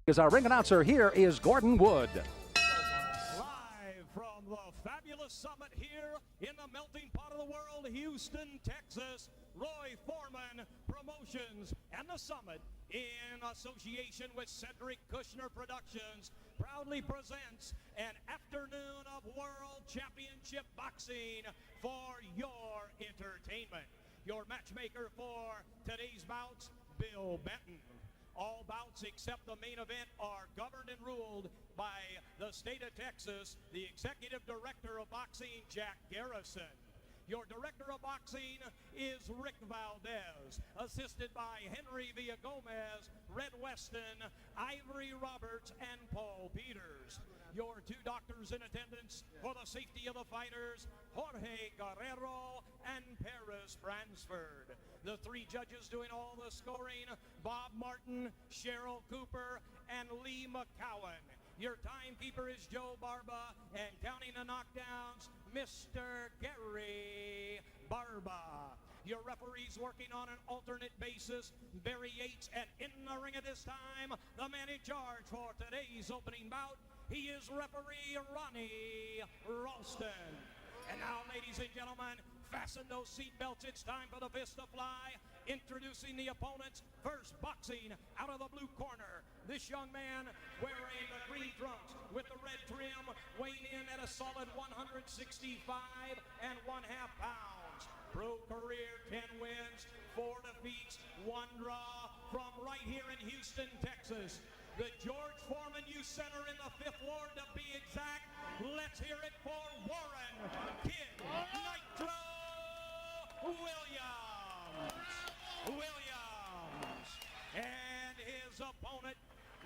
As our ring announcer, here is Gordon Wood. Live from the fabulous summit here in the melting pot of the world, Houston, Texas, Roy Foreman Promotions and the summit, in association with Cedric Kushner Productions, proudly presents an afternoon of World Championship Boxing for your entertainment. Your matchmaker for today's bouts, Bill Benton. All bouts except the main event are governed and ruled by the state of Texas, the executive director of boxing, Jack Garrison. Your director of boxing is Rick Valdez, assisted by Henry Villagomez, Red Weston, Ivory Roberts, and Paul Peters. Your two doctors in attendance for the safety of the fighters, Jorge Guerrero and Paris Bransford. The three judges doing all the scoring, Bob Martin, Cheryl Cooper, and Lee McCowan. Your timekeeper is Joe Barba, and counting the knockdowns, Mr. Gary Barba. Your referees working on an alternate basis, Barry Yates, and in the ring at this time, the man in charge for today's opening bout, he is referee Ronnie Ralston. And now, ladies and gentlemen, fasten those seat belts. It's time for the fist to fly. Introducing the opponents, first boxing out of the blue corner. This young man wearing the green trunks with the red trim, weighing in at a solid 165 and 1/2 pounds. Pro career, 10 wins, 4 defeats, 1 draw, from right here in Houston, Texas. The George Foreman Youth Center in the 5th Ward, to be exact. Let's hear it for Warren Kid Nitro Williams. And his opponent,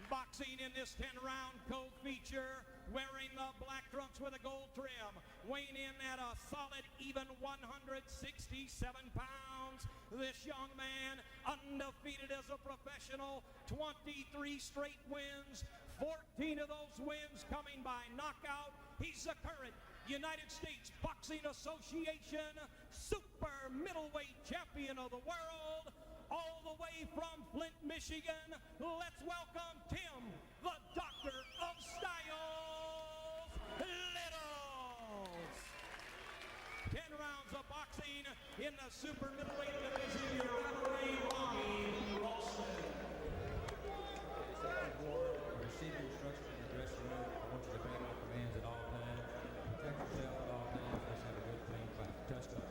boxing in this 10-round co-feature, wearing the black trunks with a gold trim, weighing in at a solid even 167 pounds. This young man, undefeated as a professional, 23 straight wins, 14 of those wins coming by knockout. He's the current United States Boxing Association super middleweight champion of the world, all the way from Flint, Michigan. Let's welcome Tim, the Doctor of Styles Littles. 10 rounds of boxing in the super middleweight division. Your referee, Ronnie Ralston. Receive your instructions in the dressing room. I want you to obey my commands at all times. Protect yourself at all times. Let's have a good clean fight. Touchdown.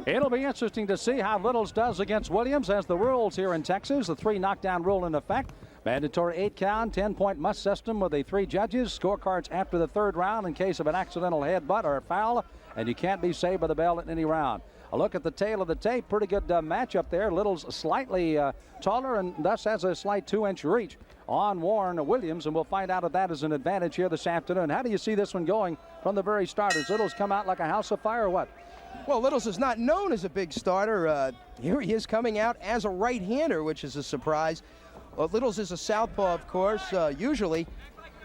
It'll be interesting to see how Littles does against Williams, as the rules here in Texas, the 3 knockdown rule in effect. Mandatory 8 count, 10-point must system with the 3 judges. Scorecards after the 3rd round in case of an accidental headbutt or a foul, and you can't be saved by the bell in any round. A look at the tail of the tape, pretty good matchup there. Littles slightly taller and thus has a slight 2-inch reach on Warren Williams, and we'll find out if that is an advantage here this afternoon. How do you see this one going from the very start? Does Littles come out like a house of fire or what? Well, Littles is not known as a big starter. Here he is coming out as a right-hander, which is a surprise. Littles is a southpaw, of course, usually.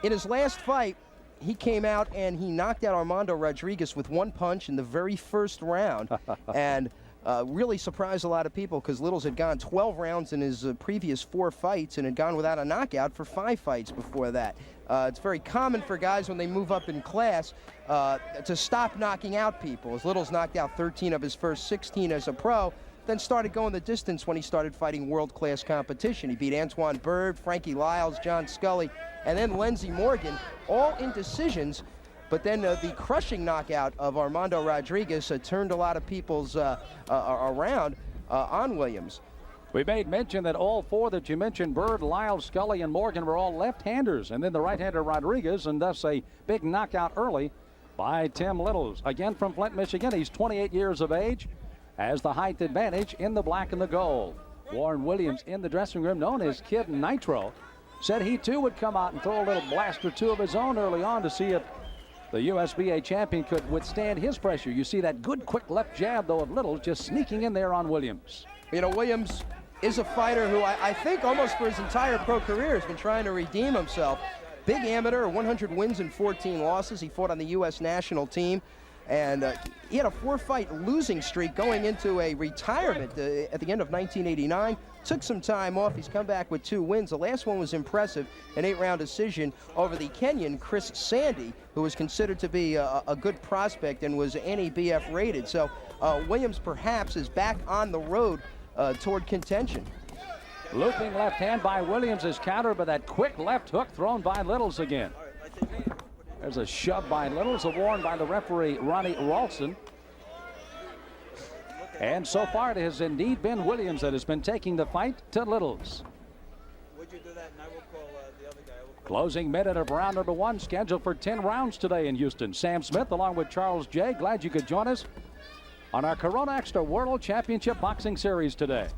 In his last fight, he came out and he knocked out Armando Rodriguez with 1 punch in the very first round. And really surprised a lot of people, because Littles had gone 12 rounds in his previous 4 fights and had gone without a knockout for 5 fights before that. It's very common for guys when they move up in class to stop knocking out people, as Littles knocked out 13 of his first 16 as a pro, then started going the distance when he started fighting world-class competition. He beat Antoine Bird, Frankie Lyles, John Scully, and then Lenzie Morgan, all in decisions. But then the crushing knockout of Armando Rodriguez turned a lot of people's around on Williams. We made mention that all 4 that you mentioned, Bird, Lyles, Scully, and Morgan, were all left-handers, and then the right-hander Rodriguez, and thus a big knockout early by Tim Littles. Again from Flint, Michigan. He's 28 years of age, has the height advantage in the black and the gold. Warren Williams in the dressing room, known as Kid Nitro, said he too would come out and throw a little blast or 2 of his own early on to see if the USBA champion could withstand his pressure. You see that good quick left jab, though, of Littles just sneaking in there on Williams. You know, Williams is a fighter who I think almost for his entire pro career has been trying to redeem himself. Big amateur, 100 wins and 14 losses. He fought on the U.S. national team. And he had a 4-fight losing streak going into a retirement at the end of 1989. Took some time off. He's come back with 2 wins. The last one was impressive, an 8-round decision over the Kenyan Chris Sandy, who was considered to be a good prospect and was NEBF rated. So Williams perhaps is back on the road toward contention. Looping left hand by Williams is countered by that quick left hook thrown by Littles again. There's a shove by Littles, a warn by the referee, Ronnie Ralston. And so far, it has indeed been Williams that has been taking the fight to Littles. Would you do that? And I will call the other guy. Closing minute of round number 1, scheduled for 10 rounds today in Houston. Sam Smith along with Charles J. Glad you could join us on our Corona Extra World Championship Boxing Series today.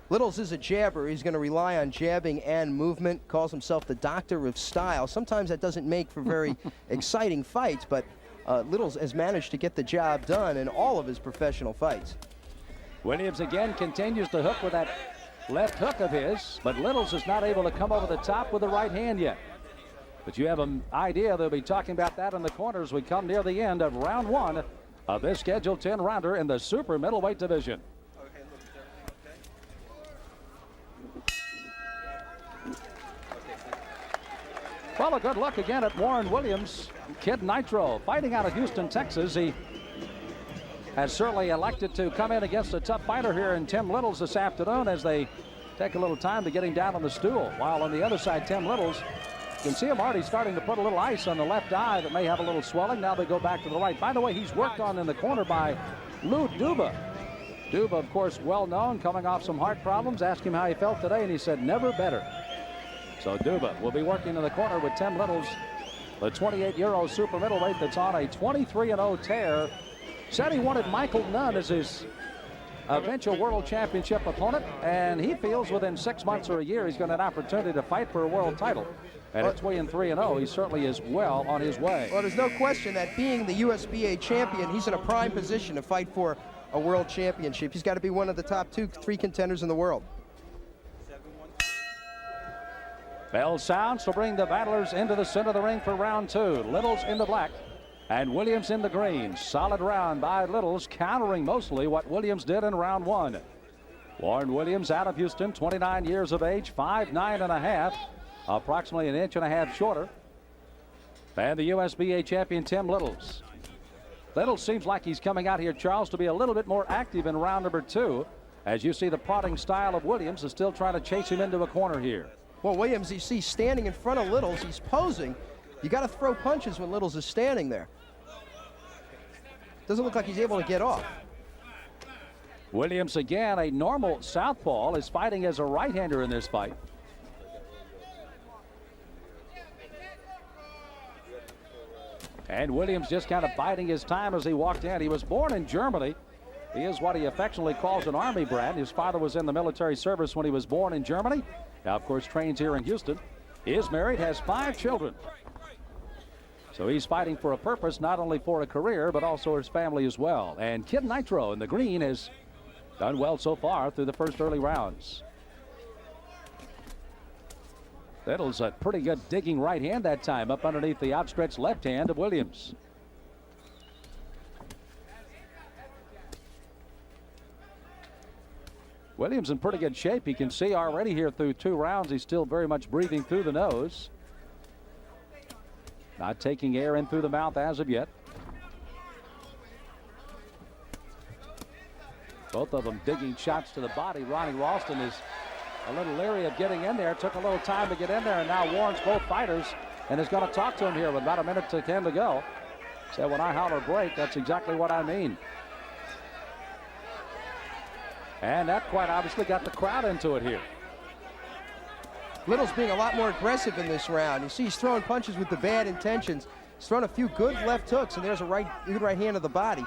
Littles is a jabber. He's going to rely on jabbing and movement. Calls himself the doctor of style. Sometimes that doesn't make for very exciting fights, but Littles has managed to get the job done in all of his professional fights. Williams again continues to hook with that left hook of his, but Littles is not able to come over the top with the right hand yet. But you have an idea they'll be talking about that in the corner as we come near the end of round 1 of this scheduled 10-rounder in the super middleweight division. Well, a good look again at Warren Williams, Kid Nitro, fighting out of Houston, Texas. He has certainly elected to come in against a tough fighter here in Tim Littles this afternoon as they take a little time to get him down on the stool. While on the other side, Tim Littles, you can see him already starting to put a little ice on the left eye that may have a little swelling. Now they go back to the right. By the way, he's worked on in the corner by Lou Duba. Duba, of course, well known, coming off some heart problems. Asked him how he felt today, and he said, never better. So Duba will be working in the corner with Tim Littles, the 28-year-old super middleweight that's on a 23-0 tear. Said he wanted Michael Nunn as his eventual world championship opponent, and he feels within 6 months or a year he's got an opportunity to fight for a world title. And at 3-3-0, he certainly is well on his way. Well, there's no question that being the USBA champion, he's in a prime position to fight for a world championship. He's got to be one of the top 2-3 contenders in the world. Bell sounds to bring the battlers into the center of the ring for round 2. Littles in the black and Williams in the green. Solid round by Littles, countering mostly what Williams did in round 1. Warren Williams out of Houston, 29 years of age, 5'9.5", approximately 1.5 inches shorter than the USBA champion Tim Littles. Littles seems like he's coming out here, Charles, to be a little bit more active in round number 2. As you see, the prodding style of Williams is still trying to chase him into a corner here. Well, Williams, you see standing in front of Littles, he's posing. You got to throw punches when Littles is standing there. Doesn't look like he's able to get off. Williams, again, a normal southpaw, is fighting as a right-hander in this fight. And Williams just kind of biding his time as he walked in. He was born in Germany. He is what he affectionately calls an Army brat. His father was in the military service when he was born in Germany. Now, of course, trains here in Houston. Is married, has 5 children. So he's fighting for a purpose, not only for a career, but also his family as well. And Kid Nitro in the green has done well so far through the first early rounds. Littles a pretty good digging right hand that time, up underneath the outstretched left hand of Williams. Williams in pretty good shape. You can see already here through 2 rounds, he's still very much breathing through the nose. Not taking air in through the mouth as of yet. Both of them digging shots to the body. Ronnie Ralston is a little leery of getting in there. Took a little time to get in there, and now warns both fighters and is going to talk to him here with about a minute to 10 to go. Said, when I holler break, that's exactly what I mean. And that quite obviously got the crowd into it here. Littles being a lot more aggressive in this round. You see he's throwing punches with the bad intentions. He's thrown a few good left hooks, and there's a good right hand to the body.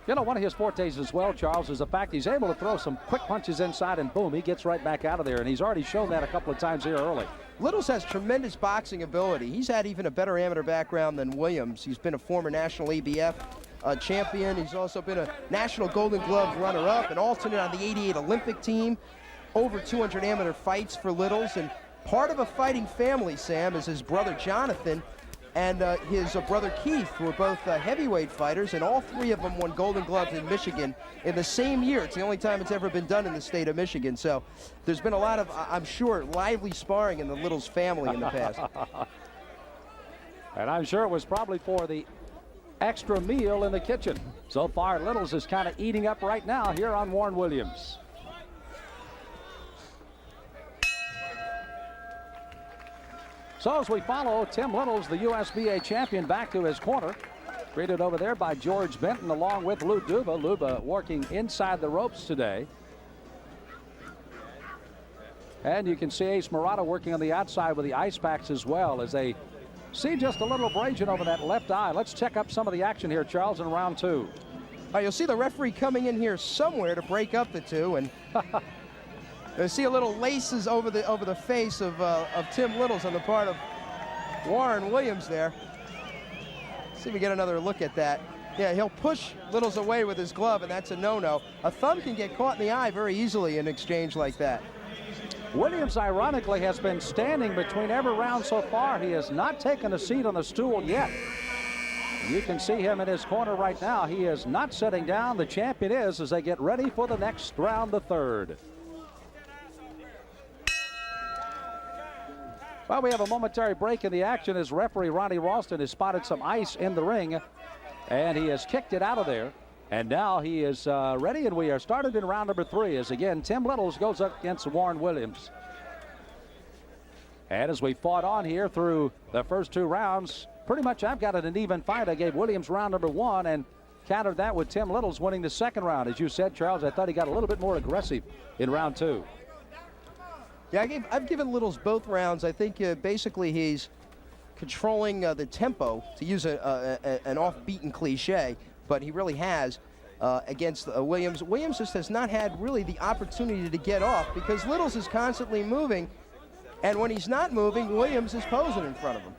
You know, one of his fortes as well, Charles, is the fact he's able to throw some quick punches inside, and boom, he gets right back out of there. And he's already shown that a couple of times here early. Littles has tremendous boxing ability. He's had even a better amateur background than Williams. He's been a former national ABF champion. He's also been a National Golden Glove runner-up, an alternate on the '88 Olympic team. Over 200 amateur fights for Littles, and part of a fighting family, Sam, is his brother Jonathan and his brother Keith, who are both heavyweight fighters, and all three of them won Golden Gloves in Michigan in the same year. It's the only time it's ever been done in the state of Michigan. So there's been a lot of, I'm sure, lively sparring in the Littles family in the past. And I'm sure it was probably for the extra meal in the kitchen. So far, Littles is kind of eating up right now here on Warren Williams. So as we follow Tim Littles, the USBA champion, back to his corner. Greeted over there by George Benton along with Lou Duba. Luba working inside the ropes today. And you can see Ace Murata working on the outside with the ice packs as well, as they see just a little abrasion over that left eye. Let's check up some of the action here, Charles, in round 2. You'll see the referee coming in here somewhere to break up the two, and you'll see a little laces over the face of Tim Littles on the part of Warren Williams there. See if we get another look at that. Yeah, he'll push Littles away with his glove, and that's a no-no. A thumb can get caught in the eye very easily in an exchange like that. Williams, ironically, has been standing between every round so far. He has not taken a seat on the stool yet. You can see him in his corner right now. He is not sitting down. The champion is, as they get ready for the next round, the third. Well, we have a momentary break in the action as referee Ronnie Ralston has spotted some ice in the ring, and he has kicked it out of there. And now he is ready, and we are started in round number 3 as, again, Tim Littles goes up against Warren Williams. And as we fought on here through the first 2 rounds, pretty much I've got it an even fight. I gave Williams round number 1 and countered that with Tim Littles winning the second round. As you said, Charles, I thought he got a little bit more aggressive in round 2. Yeah, I've given Littles both rounds. I think basically he's controlling the tempo, to use an off-beaten cliche, but he really has against Williams. Williams just has not had really the opportunity to get off because Littles is constantly moving, and when he's not moving, Williams is posing in front of him.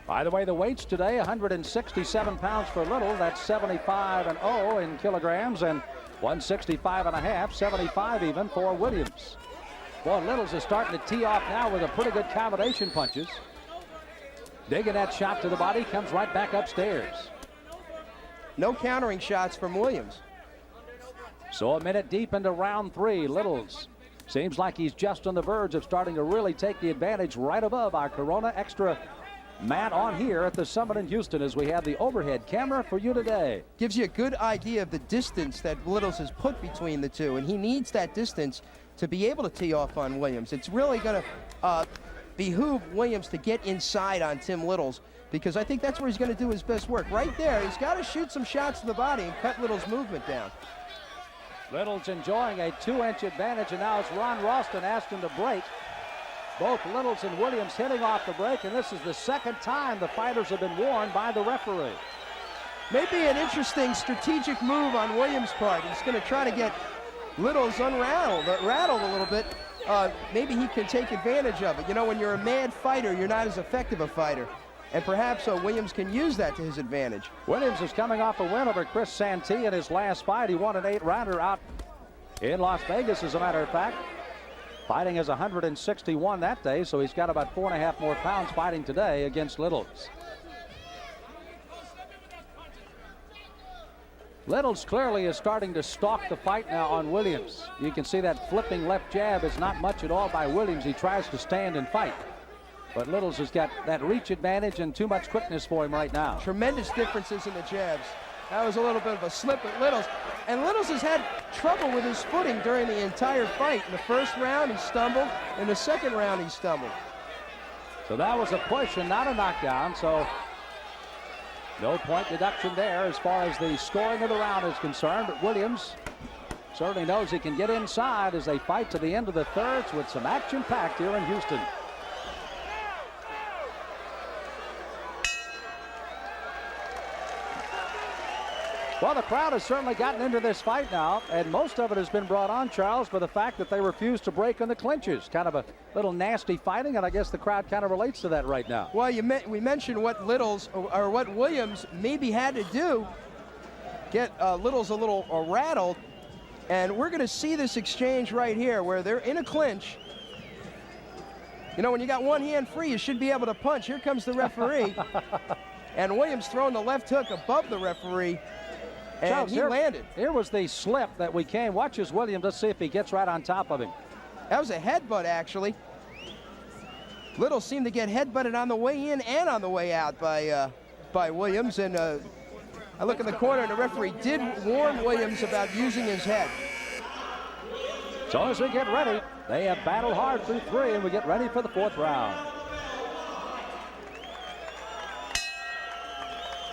By the way, the weights today, 167 pounds for Little. That's 75-0 in kilograms, and 165.5, 75 even for Williams. Well, Littles is starting to tee off now with a pretty good combination punches. Digging that shot to the body, comes right back upstairs. No countering shots from Williams. So a minute deep into round 3, Littles seems like he's just on the verge of starting to really take the advantage right above our Corona Extra mat on here at the Summit in Houston as we have the overhead camera for you today. Gives you a good idea of the distance that Littles has put between the two, and he needs that distance to be able to tee off on Williams. It's really going to behoove Williams to get inside on Tim Littles, because I think that's where he's going to do his best work. Right there, he's got to shoot some shots to the body and cut Littles' movement down. Littles enjoying a 2-inch advantage, and now it's Ron Ralston asked him to break. Both Littles and Williams hitting off the break, and this is the second time the fighters have been warned by the referee. Maybe an interesting strategic move on Williams' part. He's going to try to get Littles rattled a little bit. Maybe he can take advantage of it. You know, when you're a mad fighter, you're not as effective a fighter. And perhaps Williams can use that to his advantage. Williams is coming off a win over Chris Santee in his last fight. He won an 8-rounder out in Las Vegas, as a matter of fact. Fighting as 161 that day, so he's got about 4.5 more pounds fighting today against Littles. Littles clearly is starting to stalk the fight now on Williams. You can see that flipping left jab is not much at all by Williams. He tries to stand and fight. But Littles has got that reach advantage and too much quickness for him right now. Tremendous differences in the jabs. That was a little bit of a slip at Littles. And Littles has had trouble with his footing during the entire fight. In the first round, he stumbled. In the second round, he stumbled. So that was a push and not a knockdown. So no point deduction there as far as the scoring of the round is concerned. But Williams certainly knows he can get inside as they fight to the end of the thirds with some action packed here in Houston. Well, the crowd has certainly gotten into this fight now, and most of it has been brought on, Charles, by the fact that they refuse to break in the clinches. Kind of a little nasty fighting, and I guess the crowd kind of relates to that right now. Well, we mentioned what Littles, or what Williams maybe had to do, get Littles a little rattled, and we're going to see this exchange right here where they're in a clinch, You know, when you got one hand free, you should be able to punch. Here comes the referee. And Williams throwing the left hook above the referee. And Charles, he landed. Here was the slip that we came. Watch as Williams. Let's see if he gets right on top of him. That was a headbutt, actually. Little seemed to get headbutted on the way in and on the way out by Williams. And I look in the corner, and the referee did warn Williams about using his head. So as we get ready, they have battled hard through 3, and we get ready for the 4th round.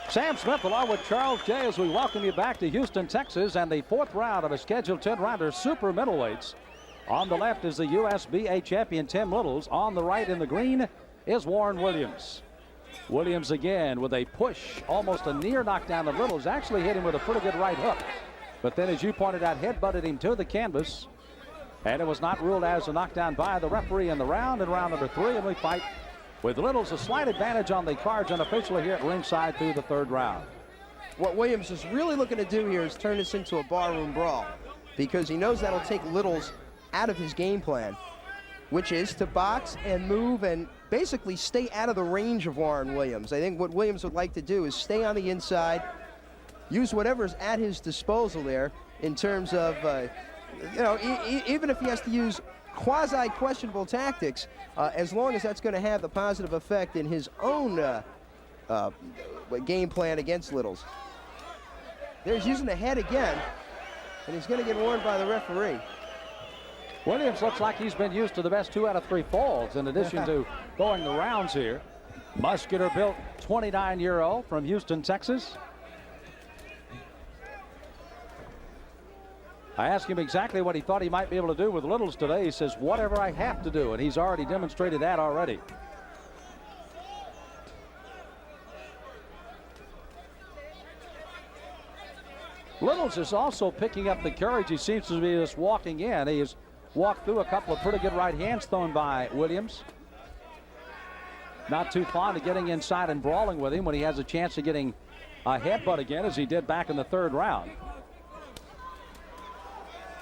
Sam Smith along with Charles J. as we welcome you back to Houston, Texas, and the 4th round of a scheduled 10-rounder super middleweights. On the left is the USBA champion Tim Littles. On the right in the green is Warren Williams. Williams again with a push, almost a near knockdown of Littles. Actually hit him with a pretty good right hook. But then, as you pointed out, headbutted him to the canvas. And it was not ruled as a knockdown by the referee in the round. In round number 3, and we fight with Littles a slight advantage on the cards unofficially here at ringside through the 3rd round. What Williams is really looking to do here is turn this into a barroom brawl, because he knows that'll take Littles out of his game plan, which is to box and move and basically stay out of the range of Warren Williams. I think what Williams would like to do is stay on the inside, use whatever's at his disposal there in terms of, you know, even if he has to use quasi-questionable tactics, as long as that's going to have the positive effect in his own game plan against Littles. There's using the head again, and he's going to get warned by the referee. Williams looks like he's been used to the best 2 out of 3 falls in addition to going the rounds here. Muscular built 29-year-old from Houston, Texas. I asked him exactly what he thought he might be able to do with Littles today. He says, whatever I have to do, and he's already demonstrated that already. Littles is also picking up the courage. He seems to be just walking in. He has walked through a couple of pretty good right hands thrown by Williams. Not too fond of getting inside and brawling with him when he has a chance of getting a headbutt again, as he did back in the 3rd round.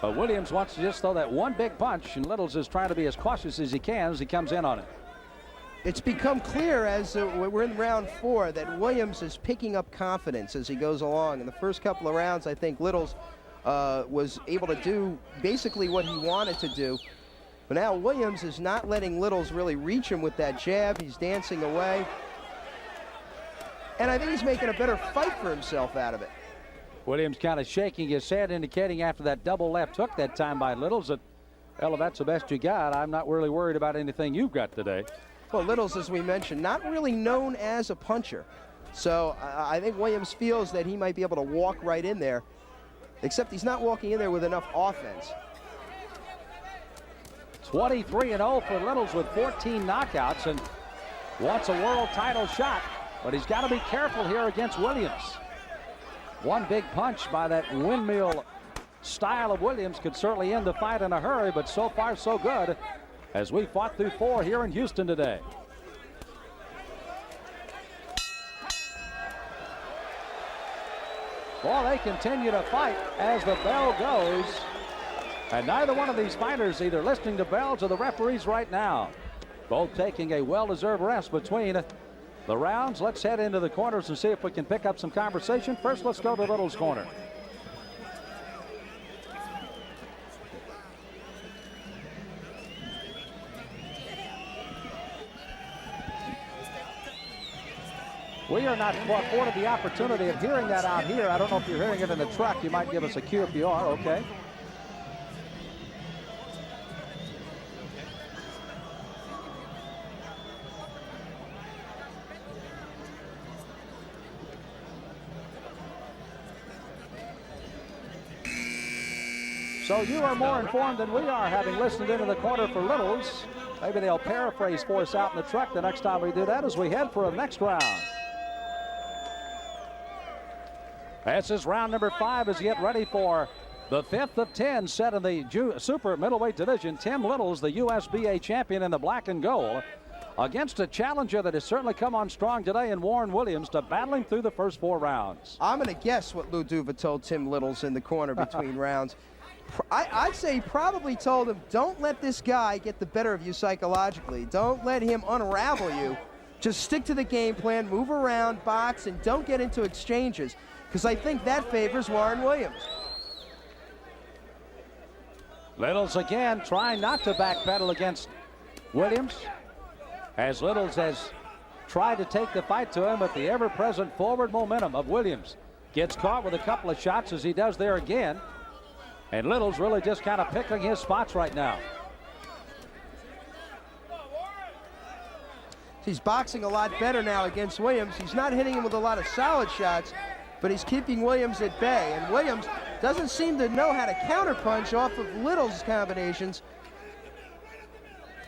But Williams wants to just throw that one big punch, and Littles is trying to be as cautious as he can as he comes in on it. It's become clear as we're in round 4 that Williams is picking up confidence as he goes along. In the first couple of rounds, I think Littles was able to do basically what he wanted to do. But now Williams is not letting Littles really reach him with that jab. He's dancing away. And I think he's making a better fight for himself out of it. Williams kind of shaking his head, indicating after that double left hook that time by Littles that, well, if that's the best you got, I'm not really worried about anything you've got today. Well, Littles, as we mentioned, not really known as a puncher. So I think Williams feels that he might be able to walk right in there, except he's not walking in there with enough offense. 23-0 for Littles with 14 knockouts and wants a world title shot, but he's got to be careful here against Williams. One big punch by that windmill style of Williams could certainly end the fight in a hurry, but so far so good as we fought through 4 here in Houston today. Well, they continue to fight as the bell goes, and neither one of these fighters either listening to bells or the referees right now. Both taking a well-deserved rest between the rounds. Let's head into the corners and see if we can pick up some conversation. First, let's go to Little's corner. We are not afforded the opportunity of hearing that out here. I don't know if you're hearing it in the truck. You might give us a cue if you are. Okay. So you are more informed than we are, having listened into the corner for Littles. Maybe they'll paraphrase for us out in the truck the next time we do that as we head for the next round. This is round number 5 as you get ready for the 5th of 10 set in the super middleweight division. Tim Littles, the USBA champion in the black and gold, against a challenger that has certainly come on strong today in Warren Williams to battle him through the first 4 rounds. I'm going to guess what Lou Duva told Tim Littles in the corner between rounds. I'd say he probably told him, don't let this guy get the better of you psychologically. Don't let him unravel you. Just stick to the game plan, move around, box, and don't get into exchanges, because I think that favors Warren Williams. Littles again trying not to backpedal against Williams, as Littles has tried to take the fight to him, but the ever-present forward momentum of Williams gets caught with a couple of shots, as he does there again. And Littles really just kind of picking his spots right now. He's boxing a lot better now against Williams. He's not hitting him with a lot of solid shots, but he's keeping Williams at bay. And Williams doesn't seem to know how to counterpunch off of Littles' combinations.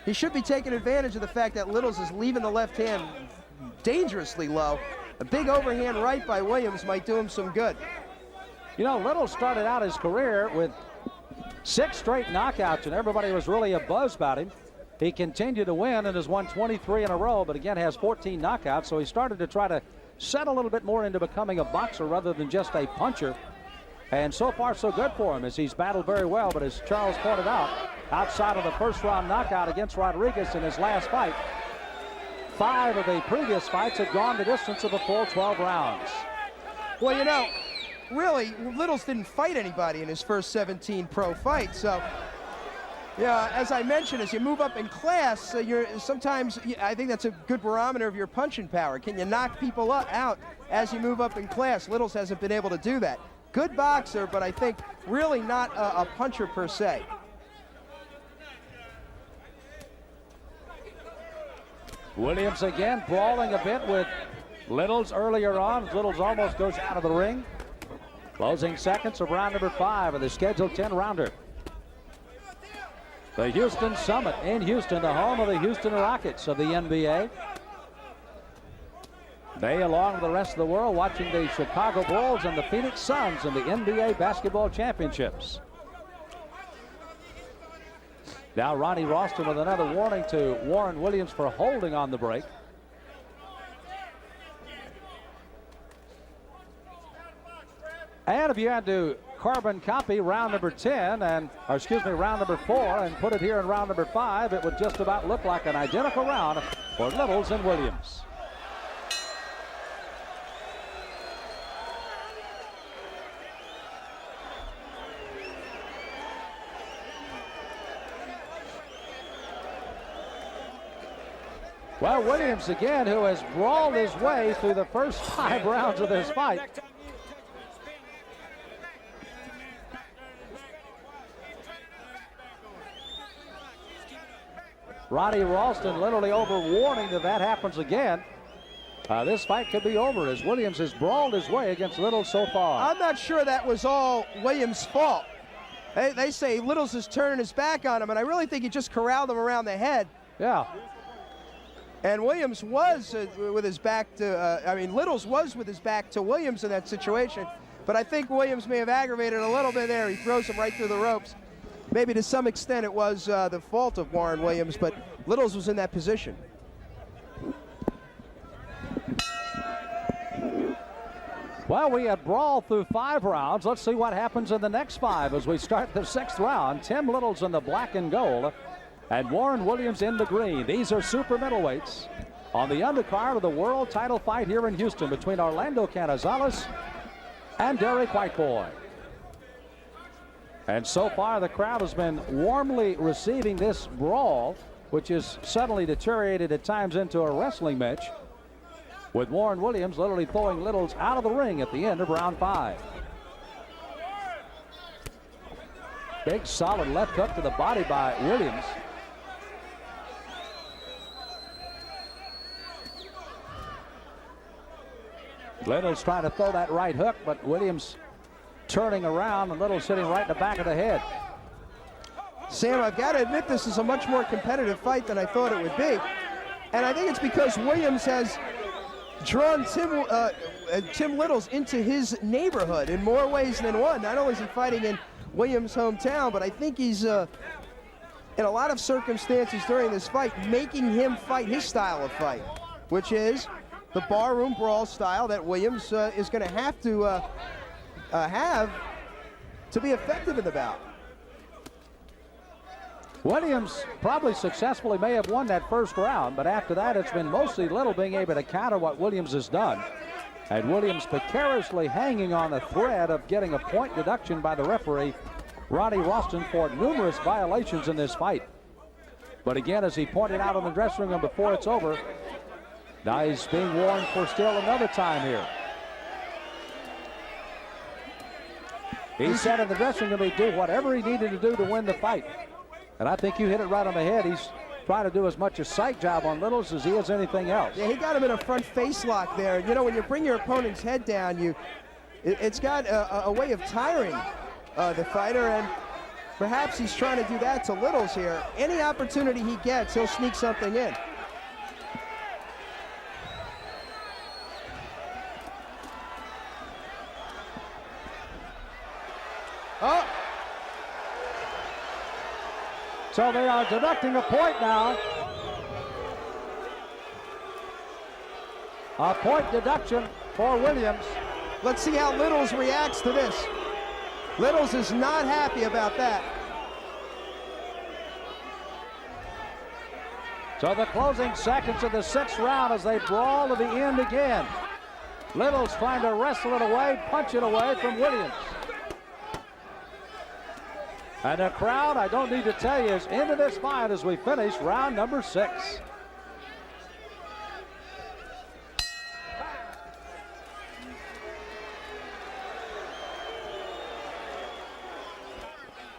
He should be taking advantage of the fact that Littles is leaving the left hand dangerously low. A big overhand right by Williams might do him some good. You know, Littles started out his career with 6 straight knockouts, and everybody was really abuzz about him. He continued to win and has won 23 in a row, but again has 14 knockouts, so he started to try to set a little bit more into becoming a boxer rather than just a puncher. And so far, so good for him, as he's battled very well. But as Charles pointed out, outside of the first-round knockout against Rodriguez in his last fight, 5 of the previous fights had gone the distance of a full 12 rounds. Well, you know, really, Littles didn't fight anybody in his first 17 pro fights, so yeah, as I mentioned, as you move up in class, I think that's a good barometer of your punching power. Can you knock people out as you move up in class? Littles hasn't been able to do that. Good boxer, but I think really not a puncher per se. Williams again brawling a bit with Littles earlier on. Littles almost goes out of the ring. Closing seconds of round number 5 of the scheduled 10-rounder. The Houston Summit in Houston, the home of the Houston Rockets of the NBA. They, along with the rest of the world, watching the Chicago Bulls and the Phoenix Suns in the NBA basketball championships. Now Ronnie Ralston with another warning to Warren Williams for holding on the break. And if you had to carbon copy round number 10 round number 4 and put it here in round number 5, it would just about look like an identical round for Littles and Williams. Well, Williams again, who has brawled his way through the first 5 rounds of this fight. Ronnie Ralston literally overwarning that happens again. This fight could be over as Williams has brawled his way against Littles so far. I'm not sure that was all Williams' fault. They say Littles is turning his back on him, and I really think he just corralled him around the head. Yeah. And Williams was with his back to, Littles was with his back to Williams in that situation. But I think Williams may have aggravated a little bit there. He throws him right through the ropes. Maybe to some extent it was the fault of Warren Williams, but Littles was in that position. Well, we had brawled through 5 rounds. Let's see what happens in the next 5 as we start the 6th round. Tim Littles in the black and gold and Warren Williams in the green. These are super middleweights on the undercard of the world title fight here in Houston between Orlando Canizales and Derek Whiteboy. And so far, the crowd has been warmly receiving this brawl, which has suddenly deteriorated at times into a wrestling match, with Warren Williams literally throwing Littles out of the ring at the end of round 5. Big, solid left hook to the body by Williams. Littles trying to throw that right hook, but Williams turning around and Littles sitting right in the back of the head. Sam, I've got to admit this is a much more competitive fight than I thought it would be. And I think it's because Williams has drawn Tim Littles into his neighborhood in more ways than one. Not only is he fighting in Williams' hometown, but I think he's, in a lot of circumstances during this fight, making him fight his style of fight, which is the barroom brawl style that Williams is going to have to be effective in the bout. Williams probably successfully may have won that first round, but after that it's been mostly Little being able to counter what Williams has done. And Williams precariously hanging on the thread of getting a point deduction by the referee, Ronnie Ralston, for numerous violations in this fight. But again, as he pointed out in the dressing room before it's over, now he's being warned for still another time here. He said in the dressing room he'd do whatever he needed to do to win the fight. And I think you hit it right on the head. He's trying to do as much a sight job on Littles as he is anything else. Yeah, he got him in a front face lock there. You know, when you bring your opponent's head down, it's got a way of tiring the fighter, and perhaps he's trying to do that to Littles here. Any opportunity he gets, he'll sneak something in. Oh! So they are deducting a point now. A point deduction for Williams. Let's see how Littles reacts to this. Littles is not happy about that. So the closing seconds of the 6th round as they brawl to the end again. Littles trying to wrestle it away, punch it away from Williams. And the crowd, I don't need to tell you, is into this fight as we finish round number 6.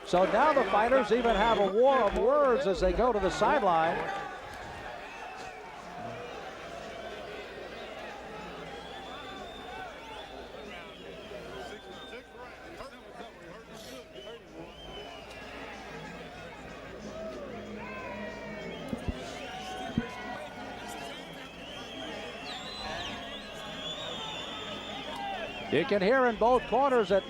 So now the fighters even have a war of words as they go to the sideline. You can hear in both corners that,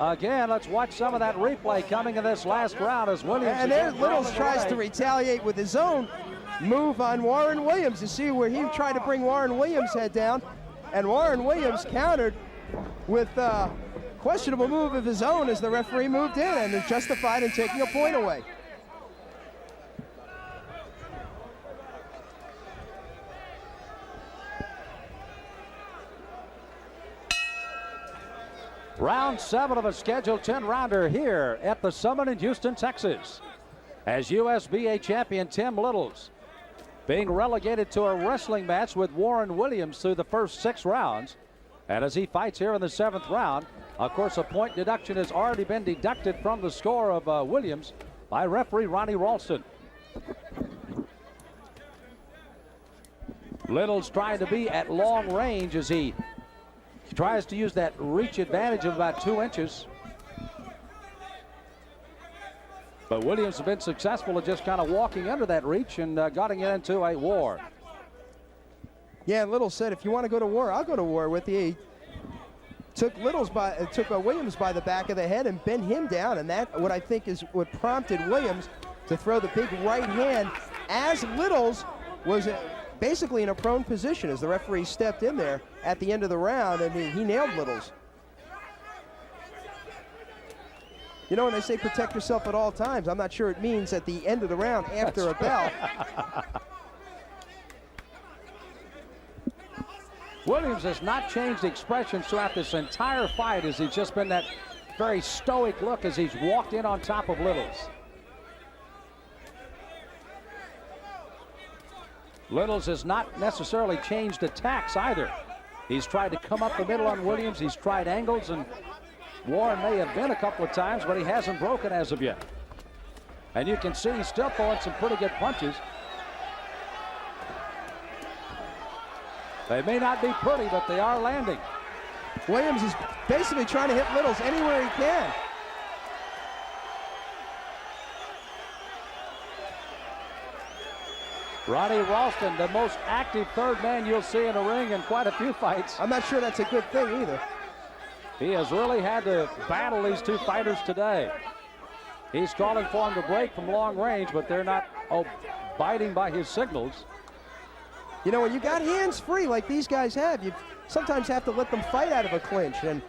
again, let's watch some of that replay coming in this last round as Williams. And there Littles tries to retaliate with his own move on Warren Williams. You see where he tried to bring Warren Williams' head down, and Warren Williams countered with a questionable move of his own as the referee moved in and is justified in taking a point away. Round 7 of a scheduled 10-rounder here at the Summit in Houston, Texas, as USBA champion Tim Littles being relegated to a wrestling match with Warren Williams through the first 6 rounds. And as he fights here in the 7th round, of course, a point deduction has already been deducted from the score of Williams by referee Ronnie Ralston. Littles trying to be at long range as he tries to use that reach advantage of about 2 inches. But Williams has been successful at just kind of walking under that reach and getting it into a war. Yeah, Littles said, if you want to go to war, I'll go to war with you. He took Williams by the back of the head and bent him down, and that what I think is what prompted Williams to throw the big right hand as Littles was basically in a prone position as the referee stepped in there at the end of the round, and he nailed Littles. You know, when they say protect yourself at all times, I'm not sure it means at the end of the round after a bell. Williams has not changed expressions throughout this entire fight as he's just been that very stoic look as he's walked in on top of Littles. Littles has not necessarily changed attacks either. He's tried to come up the middle on Williams. He's tried angles, and Warren may have been a couple of times, but he hasn't broken as of yet. And you can see he's still throwing some pretty good punches. They may not be pretty, but they are landing. Williams is basically trying to hit Littles anywhere he can. Ronnie Ralston, the most active third man you'll see in a ring in quite a few fights. I'm not sure that's a good thing either. He has really had to battle these 2 fighters today. He's calling for him to break from long range, but they're not biting by his signals. You know, when you got hands free like these guys have, you sometimes have to let them fight out of a clinch. And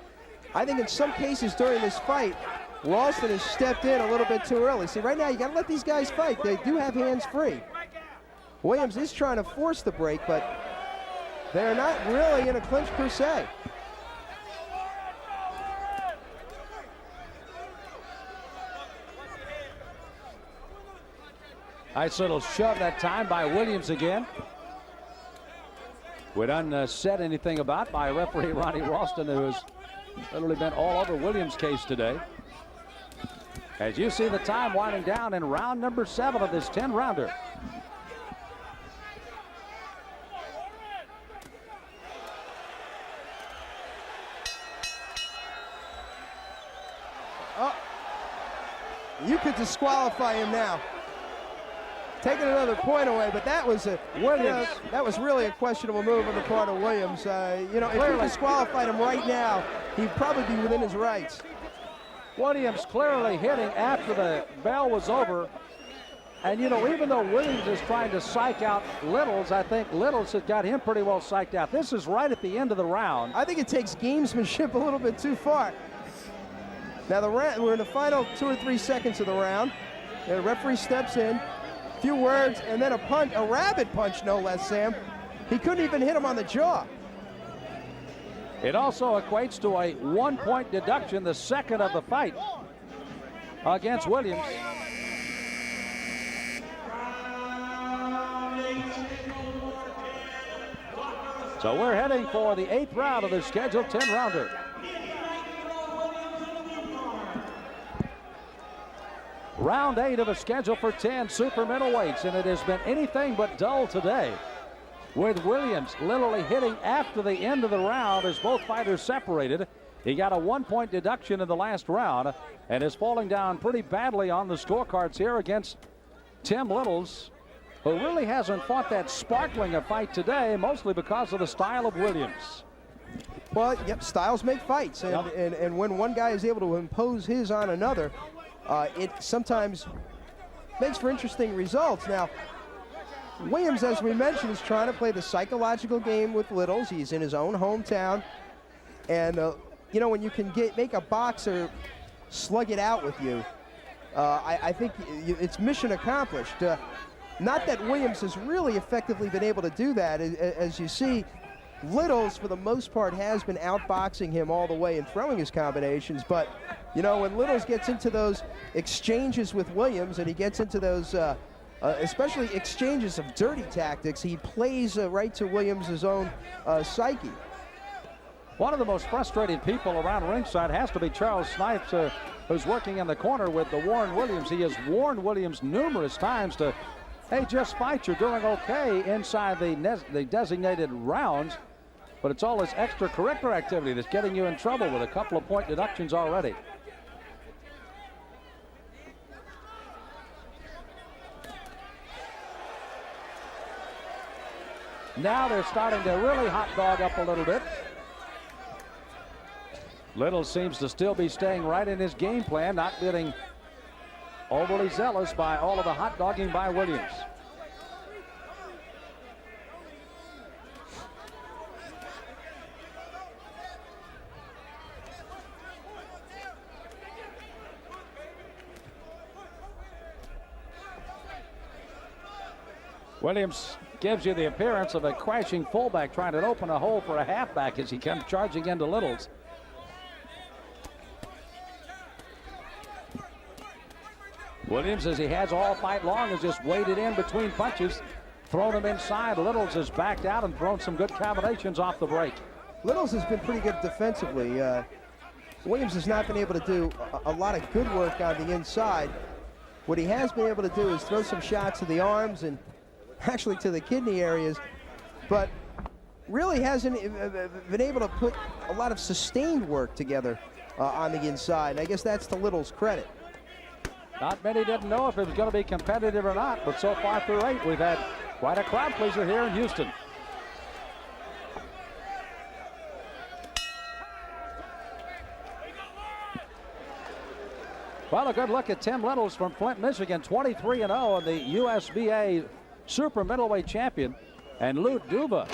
I think in some cases during this fight, Ralston has stepped in a little bit too early. See, right now you got to let these guys fight. They do have hands free. Williams is trying to force the break, but they're not really in a clinch per se. Nice little shove that time by Williams again. We done said anything about by referee Ronnie Ralston, who has literally been all over Williams' case today. As you see the time winding down in round number 7 of this 10-rounder. Oh, you could disqualify him now. Taking another point away, but that was a Williams. that was really a questionable move on the part of Williams. You know, if you disqualified him right now, he'd probably be within his rights. Williams clearly hitting after the bell was over. And, you know, even though Williams is trying to psych out Littles, I think Littles has got him pretty well psyched out. This is right at the end of the round. I think it takes gamesmanship a little bit too far. Now, we're in the final 2 or 3 seconds of the round. The referee steps in. Few words, and then a rabbit punch, no less, Sam. He couldn't even hit him on the jaw. It also equates to a 1-point deduction, the second of the fight against Williams. So we're heading for the 8th round of the scheduled 10-rounder. Round 8 of a schedule for 10 super middleweights, and it has been anything but dull today, with Williams literally hitting after the end of the round as both fighters separated. He got a 1-point deduction in the last round and is falling down pretty badly on the scorecards here against Tim Littles, who really hasn't fought that sparkling a fight today, mostly because of the style of Williams. Well, yep, styles make fights, and when one guy is able to impose his on another, it sometimes makes for interesting results. Now, Williams, as we mentioned, is trying to play the psychological game with Littles. He's in his own hometown. And, you know, when you can make a boxer slug it out with you, I think it's mission accomplished. Not that Williams has really effectively been able to do that. As you see, Littles, for the most part, has been outboxing him all the way and throwing his combinations. But, you know, when Littles gets into those exchanges with Williams and he gets into those especially exchanges of dirty tactics, he plays right to Williams' own psyche. One of the most frustrated people around ringside has to be Charles Snipes, who's working in the corner with the Warren Williams. He has warned Williams numerous times to, hey, just fight. You're doing okay inside the designated rounds. But it's all this extracurricular activity that's getting you in trouble with a couple of point deductions already. Now they're starting to really hot dog up a little bit. Little seems to still be staying right in his game plan, not getting overly zealous by all of the hot dogging by Williams. Williams gives you the appearance of a crashing fullback trying to open a hole for a halfback as he comes charging into Littles. Williams, as he has all fight long, has just waded in between punches, thrown him inside. Littles has backed out and thrown some good combinations off the break. Littles has been pretty good defensively. Williams has not been able to do a lot of good work on the inside. What he has been able to do is throw some shots to the arms and actually to the kidney areas, but really hasn't been able to put a lot of sustained work together on the inside. And I guess that's to Little's credit. Not many didn't know if it was going to be competitive or not, but so far through 8, we've had quite a crowd pleaser here in Houston. Well, a good look at Tim Littles from Flint, Michigan, 23-0, and the USBA super middleweight champion. And Lou Duva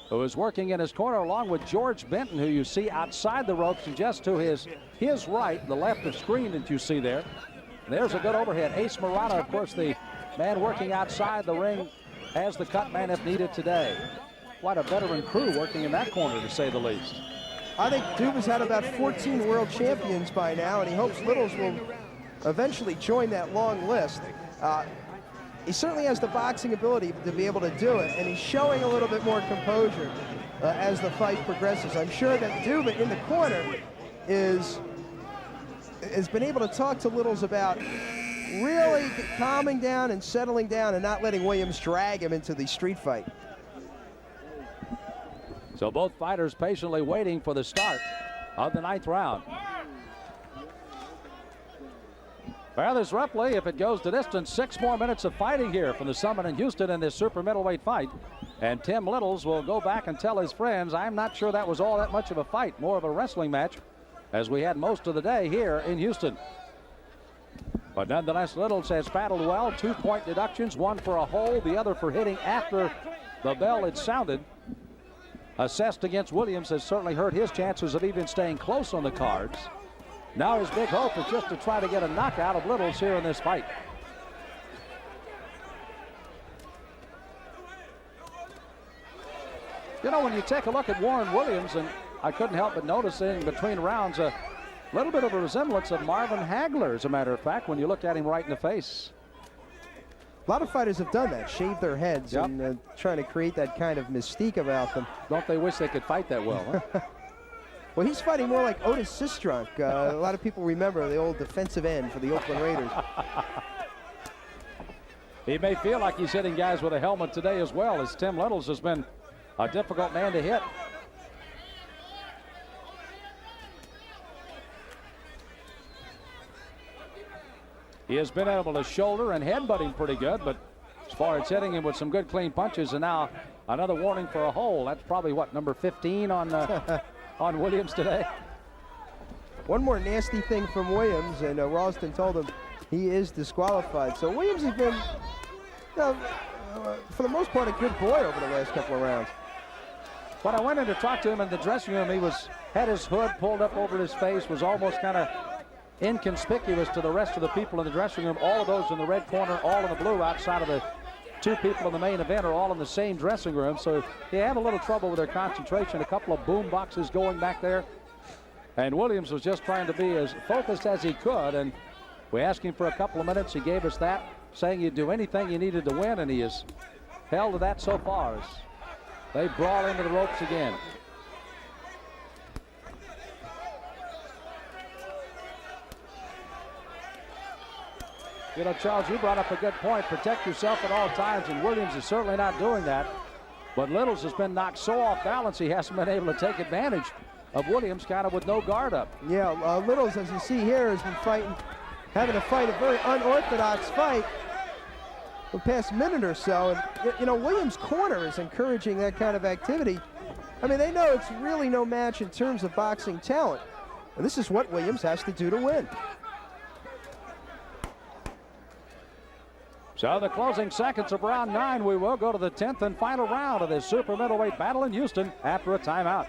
who is working in his corner along with George Benton, who you see outside the ropes, and just to his right, the left of screen that you see there. And there's a good overhead. Ace Marana, of course, the man working outside the ring as the cut man if needed today. Quite a veteran crew working in that corner, to say the least. I think Duba's had about 14 world champions by now, and he hopes Littles will eventually join that long list. He certainly has the boxing ability to be able to do it, and he's showing a little bit more composure as the fight progresses. I'm sure that Duba in the corner has been able to talk to Littles about really calming down and settling down and not letting Williams drag him into the street fight. So both fighters patiently waiting for the start of the 9th round. Well, there's roughly, if it goes the distance, 6 more minutes of fighting here from the Summit in Houston in this super middleweight fight. And Tim Littles will go back and tell his friends, I'm not sure that was all that much of a fight, more of a wrestling match, as we had most of the day here in Houston. But nonetheless, Littles has battled well. 2-point deductions, one for a hold, the other for hitting after the bell had sounded. Assessed against Williams has certainly hurt his chances of even staying close on the cards. Now his big hope is just to try to get a knockout of Littles here in this fight. You know, when you take a look at Warren Williams, and I couldn't help but notice in between rounds a little bit of a resemblance of Marvin Hagler, as a matter of fact, when you look at him right in the face. A lot of fighters have done that, shaved their heads, Yep. and trying to create that kind of mystique about them. Don't they wish they could fight that well, huh? Well, he's fighting more like Otis Sistrunk. A lot of people remember the old defensive end for the Oakland Raiders. He may feel like he's hitting guys with a helmet today as well, as Tim Littles has been a difficult man to hit. He has been able to shoulder and headbutt him pretty good, but as far as hitting him with some good clean punches, and now another warning for a hole. That's probably what, number 15 on on Williams today. One more nasty thing from Williams, and Ralston told him he is disqualified. So Williams has been, for the most part, a good boy over the last couple of rounds. When I went in to talk to him in the dressing room, he had his hood pulled up over his face, was almost kind of inconspicuous to the rest of the people in the dressing room. All of those in the red corner, all in the blue outside of the 2 people in the main event are all in the same dressing room. So they have a little trouble with their concentration. A couple of boom boxes going back there. And Williams was just trying to be as focused as he could. And we asked him for a couple of minutes. He gave us that, saying he'd do anything he needed to win. And he has held to that so far as they brawl into the ropes again. You know, Charles, you brought up a good point. Protect yourself at all times, and Williams is certainly not doing that. But Littles has been knocked so off balance, he hasn't been able to take advantage of Williams, kind of with no guard up. Yeah, Littles, as you see here, has been having to fight a very unorthodox fight for the past minute or so. And, you know, Williams' corner is encouraging that kind of activity. I mean, they know it's really no match in terms of boxing talent. And this is what Williams has to do to win. So the closing seconds of round 9, we will go to the 10th and final round of this super middleweight battle in Houston after a timeout.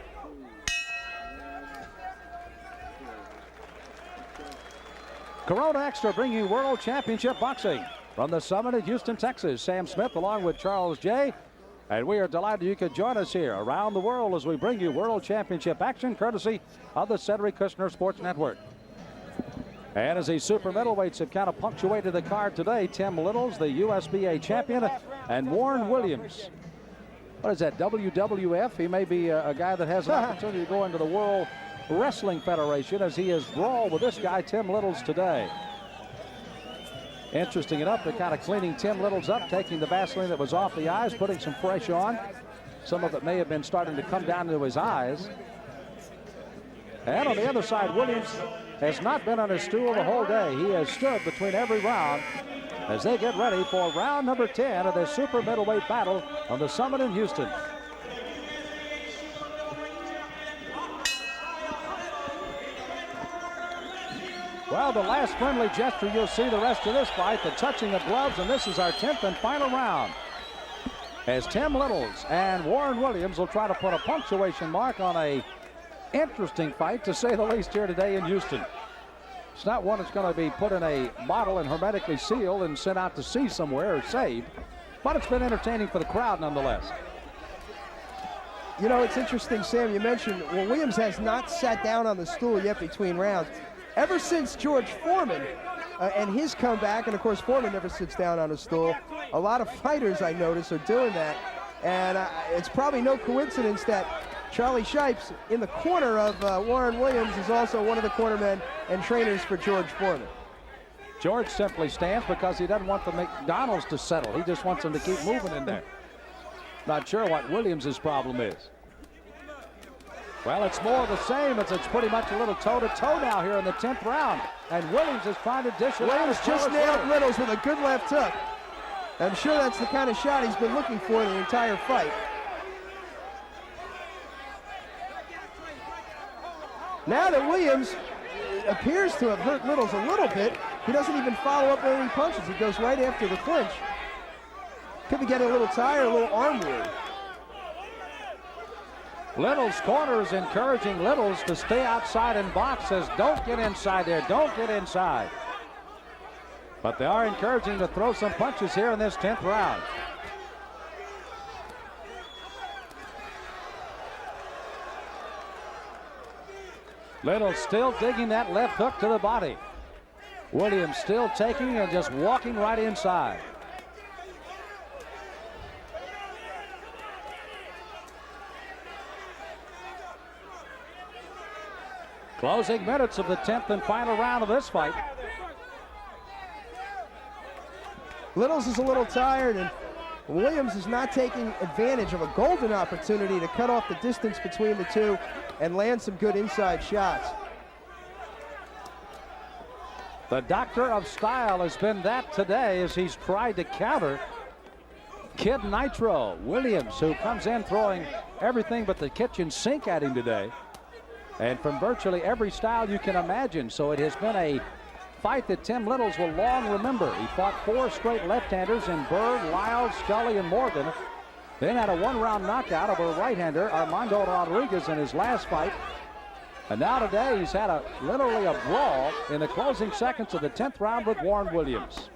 Corona Extra bringing you World Championship Boxing from the Summit in Houston, Texas. Sam Smith along with Charles J. And we are delighted you could join us here around the world as we bring you World Championship action courtesy of the Cedric Kushner Sports Network. And as these super middleweights have kind of punctuated the card today, Tim Littles, the USBA champion, and Warren Williams. What is that, WWF? He may be a guy that has an opportunity to go into the World Wrestling Federation, as he has brawled with this guy, Tim Littles, today. Interesting enough, they're kind of cleaning Tim Littles up, taking the Vaseline that was off the eyes, putting some fresh on. Some of it may have been starting to come down into his eyes. And on the other side, Williams has not been on his stool the whole day. He has stood between every round as they get ready for round number 10 of this super middleweight battle on the Summit in Houston. Well, the last friendly gesture you'll see the rest of this fight, the touching of gloves, and this is our 10th and final round. as Tim Littles and Warren Williams will try to put a punctuation mark on a interesting fight, to say the least, here today in Houston. It's not one that's going to be put in a bottle and hermetically sealed and sent out to sea somewhere or saved, but it's been entertaining for the crowd nonetheless. You know, it's interesting, Sam, you mentioned, well, Williams has not sat down on the stool yet between rounds. Ever since George Foreman and his comeback, and of course Foreman never sits down on a stool, a lot of fighters, I notice, are doing that. And it's probably no coincidence that Charlie Shipes in the corner of Warren Williams is also one of the cornermen and trainers for George Foreman. George simply stands because he doesn't want the McDonald's to settle. He just wants them to keep moving in there. Not sure what Williams' problem is. Well, it's more of the same. It's pretty much a little toe-to-toe now here in the 10th round. And Williams is trying to dish it out. Williams just nailed Littles with a good left hook. I'm sure that's the kind of shot he's been looking for the entire fight. Now that Williams appears to have hurt Littles a little bit, he doesn't even follow up with any punches. He goes right after the clinch. Could be getting a little tired, a little arm weary. Littles' corner is encouraging Littles to stay outside and box. Says, don't get inside there, don't get inside. But they are encouraging to throw some punches here in this 10th round. Littles still digging that left hook to the body. Williams still taking and just walking right inside. Closing minutes of the 10th and final round of this fight. Littles is a little tired, and Williams is not taking advantage of a golden opportunity to cut off the distance between the two and land some good inside shots. The doctor of style has been that today as he's tried to counter Kid Nitro. Williams, who comes in throwing everything but the kitchen sink at him today, and from virtually every style you can imagine. So it has been a fight that Tim Littles will long remember. He fought 4 straight left-handers in Berg, Lyles, Scully, and Morgan. Then had a 1-round knockout of a right-hander, Armando Rodriguez, in his last fight. And now today he's had literally a brawl in the closing seconds of the 10th round with Warren Williams.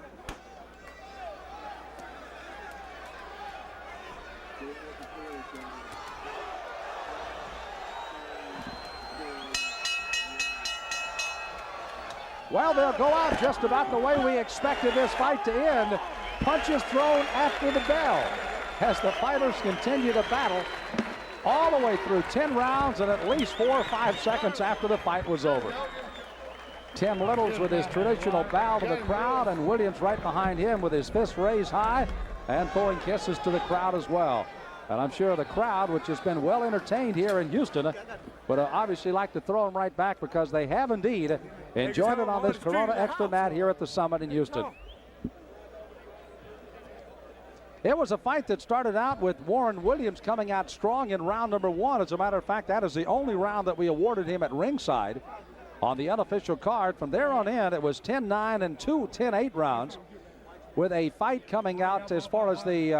Well, they'll go out just about the way we expected this fight to end. Punches thrown after the bell as the fighters continue to battle all the way through 10 rounds and at least 4 or 5 seconds after the fight was over. Tim Littles with his traditional bow to the crowd, and Williams right behind him with his fist raised high and throwing kisses to the crowd as well. And I'm sure the crowd, which has been well entertained here in Houston, would obviously like to throw them right back, because they have indeed enjoyed it on this Corona Extra mat here at the Summit in Houston. It was a fight that started out with Warren Williams coming out strong in round number 1. As a matter of fact, that is the only round that we awarded him at ringside on the unofficial card. From there on in, it was 10-9 and 2 10-8 rounds, with a fight coming out as far as the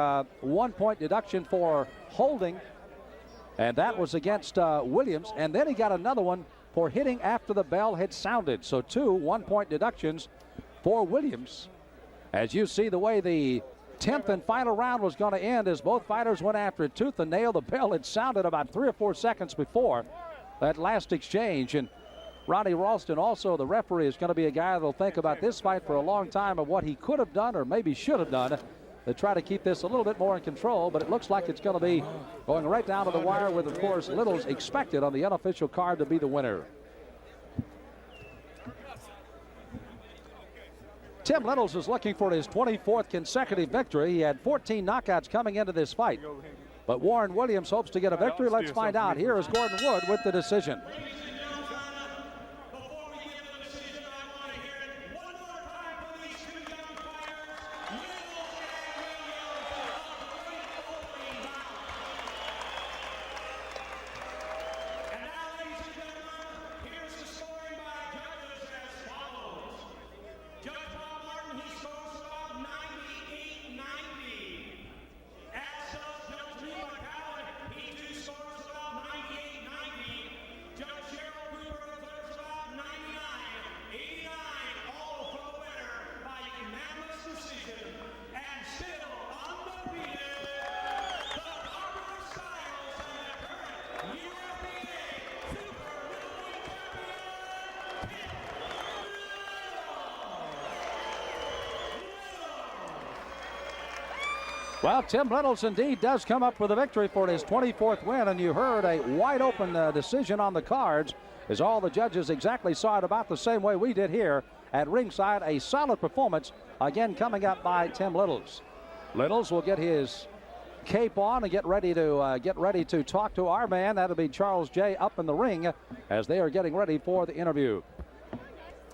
1-point deduction for holding, and that was against Williams. And then he got another one for hitting after the bell had sounded. So 2 1-point deductions for Williams. As you see the way the 10th and final round was going to end, as both fighters went after it tooth and nail. The bell had sounded about 3 or 4 seconds before that last exchange. And Ronnie Ralston, also the referee, is going to be a guy that'll think about this fight for a long time of what he could have done or maybe should have done to try to keep this a little bit more in control. But it looks like it's going to be going right down to the wire, with, of course, Littles expected on the unofficial card to be the winner. Tim Littles is looking for his 24th consecutive victory. He had 14 knockouts coming into this fight, but Warren Williams hopes to get a victory. Let's find out. Here is Gordon Wood with the decision. Judge Paul Martin, he scores about 98-90. At Well, Tim Littles indeed does come up with a victory for his 24th win, and you heard a wide-open decision on the cards as all the judges exactly saw it about the same way we did here at ringside. A solid performance, again, coming up by Tim Littles. Littles will get his cape on and get ready to talk to our man. That'll be Charles J. up in the ring as they are getting ready for the interview.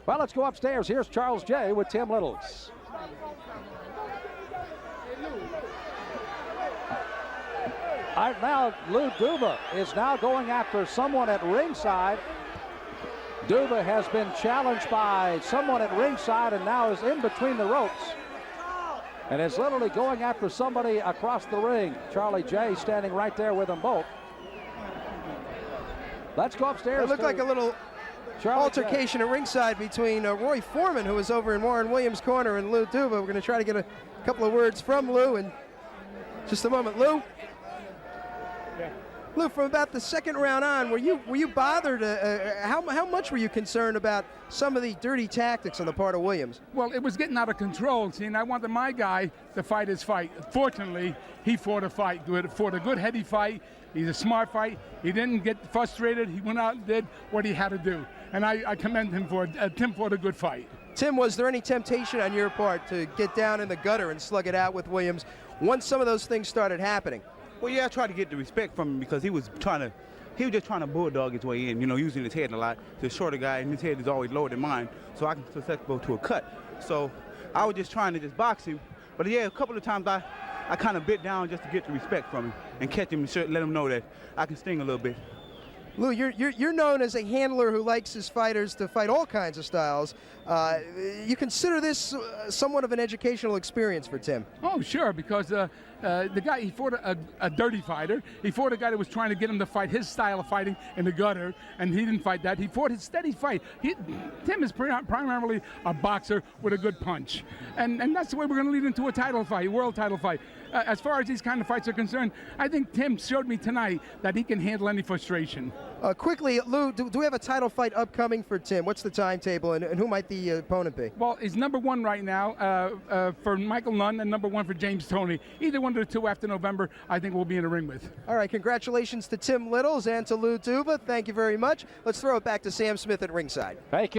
Well, let's go upstairs. Here's Charles J. with Tim Littles. All right, now Lou Duva is now going after someone at ringside. Duva has been challenged by someone at ringside and now is in between the ropes and is literally going after somebody across the ring. Charlie J standing right there with them both. Let's go upstairs. It looked like a little altercation at ringside between Roy Foreman, who was over in Warren Williams' corner, and Lou Duva. We're going to try to get a couple of words from Lou in just a moment. Lou? Yeah. Lou, from about the second round on, were you bothered? How much were you concerned about some of the dirty tactics on the part of Williams? Well, it was getting out of control. See, and I wanted my guy to fight his fight. Fortunately, he fought a fight. Fought a good, heady fight. He's a smart fight. He didn't get frustrated. He went out and did what he had to do. And I commend him for it. Tim fought a good fight. Tim, was there any temptation on your part to get down in the gutter and slug it out with Williams once some of those things started happening? Well, yeah, I tried to get the respect from him because he was just trying to bulldog his way in, using his head a lot. The shorter guy, and his head is always lower than mine, so I can susceptible to a cut. So I was just trying to just box him. But yeah, a couple of times I kind of bit down just to get the respect from him and catch him and let him know that I can sting a little bit. Lou, you're known as a handler who likes his fighters to fight all kinds of styles. You consider this somewhat of an educational experience for Tim? Oh, sure, because the guy, he fought a dirty fighter. He fought a guy that was trying to get him to fight his style of fighting in the gutter, and he didn't fight that. He fought his steady fight. Tim is primarily a boxer with a good punch, and that's the way we're going to lead into a title fight, world title fight. As far as these kind of fights are concerned, I think Tim showed me tonight that he can handle any frustration. Quickly, Lou, do we have a title fight upcoming for Tim? What's the timetable, and who might the opponent be? Well, he's number one right now for Michael Nunn and number one for James Toney. Either one of the two after November, I think we'll be in the ring with. All right, congratulations to Tim Littles and to Lou Duva. Thank you very much. Let's throw it back to Sam Smith at ringside. Thank you.